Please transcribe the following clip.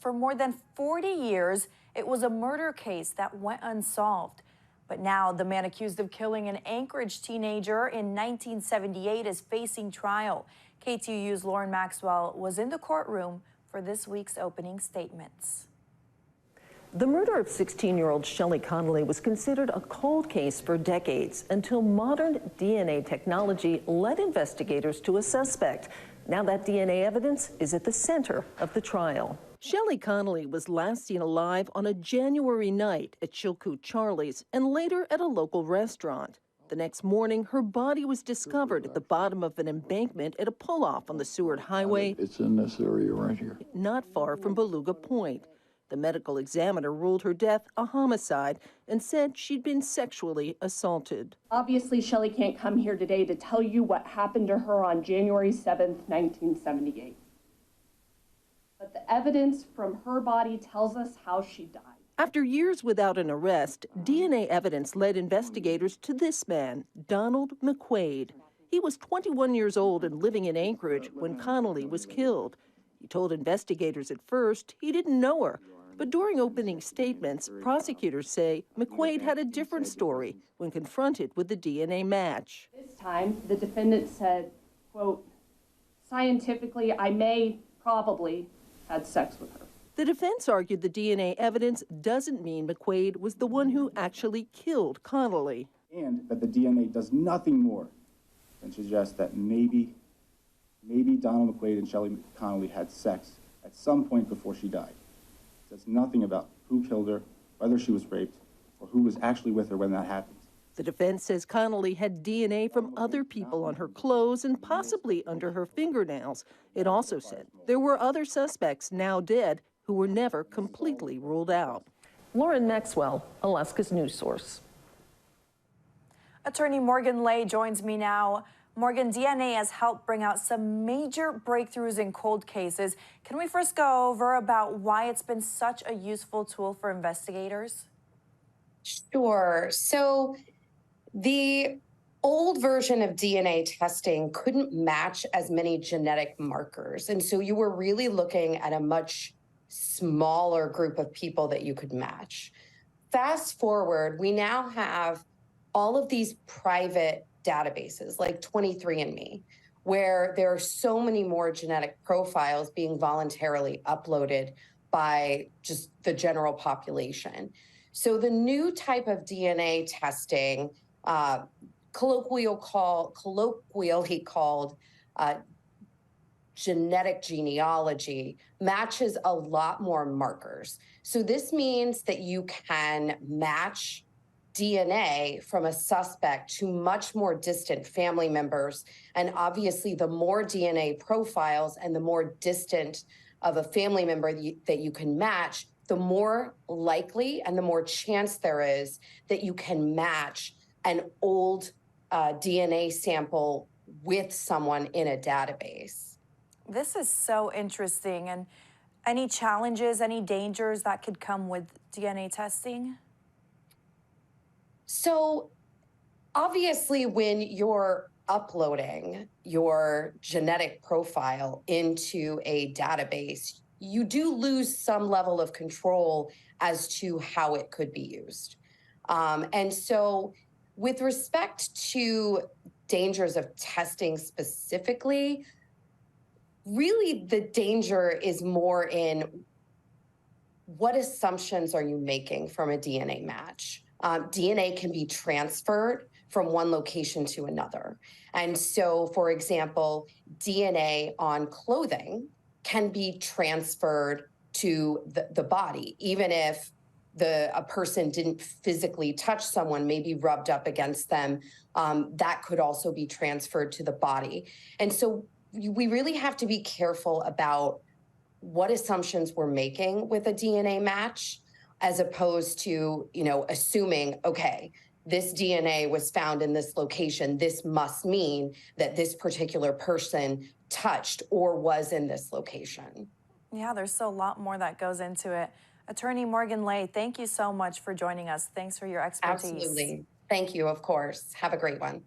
for more than 40 years, it was a murder case that went unsolved. But now the man accused of killing an Anchorage teenager in 1978 is facing trial. KTUU's Lauren Maxwell was in the courtroom for this week's opening statements. The murder of 16-year-old Shelley Connolly was considered a cold case for decades until modern DNA technology led investigators to a suspect. Now that DNA evidence is at the center of the trial. Shelley Connolly was last seen alive on a January night at Chilkoot Charlie's and later at a local restaurant. The next morning, her body was discovered at the bottom of an embankment at a pull-off on the Seward Highway. It's in this area right here. Not far from Beluga Point. The medical examiner ruled her death a homicide and said she'd been sexually assaulted. Obviously, Shelley can't come here today to tell you what happened to her on January 7th, 1978. But the evidence from her body tells us how she died. After years without an arrest, DNA evidence led investigators to this man, Donald McQuade. He was 21 years old and living in Anchorage when Connolly was killed. He told investigators at first he didn't know her. But during opening statements, prosecutors say McQuade had a different story when confronted with the DNA match. This time, the defendant said, quote, "Scientifically, I may probably had sex with her." The defense argued the DNA evidence doesn't mean McQuade was the one who actually killed Connolly. And that the DNA does nothing more than suggest that maybe Donald McQuade and Shelley Connolly had sex at some point before she died. It says nothing about who killed her, whether she was raped, or who was actually with her when that happened. The defense says Connolly had DNA from other people on her clothes and possibly under her fingernails. It also said there were other suspects now dead who were never completely ruled out. Lauren Maxwell, Alaska's news source. Attorney Morgan Lay joins me now. Morgan, DNA has helped bring out some major breakthroughs in cold cases. Can we first go over about why it's been such a useful tool for investigators? Sure. So the old version of DNA testing couldn't match as many genetic markers. And so you were really looking at a much smaller group of people that you could match. Fast forward, we now have all of these private databases like 23andMe, where there are so many more genetic profiles being voluntarily uploaded by just the general population. So the new type of DNA testing, colloquially called genetic genealogy, matches a lot more markers. So this means that you can match DNA from a suspect to much more distant family members. And obviously, the more DNA profiles and the more distant of a family member that you can match, the more likely and the more chance there is that you can match an old DNA sample with someone in a database. This is so interesting. And any challenges, any dangers that could come with DNA testing? So obviously, when you're uploading your genetic profile into a database, you do lose some level of control as to how it could be used. And so with respect to dangers of testing specifically, really the danger is more in what assumptions are you making from a DNA match? DNA can be transferred from one location to another. And so, for example, DNA on clothing can be transferred to the body, even if a person didn't physically touch someone, maybe rubbed up against them, that could also be transferred to the body. And so we really have to be careful about what assumptions we're making with a DNA match, as opposed to, assuming, okay, this DNA was found in this location. This must mean that this particular person touched or was in this location. Yeah, there's still a lot more that goes into it. Attorney Morgan Lay, thank you so much for joining us. Thanks for your expertise. Absolutely. Thank you, of course. Have a great one.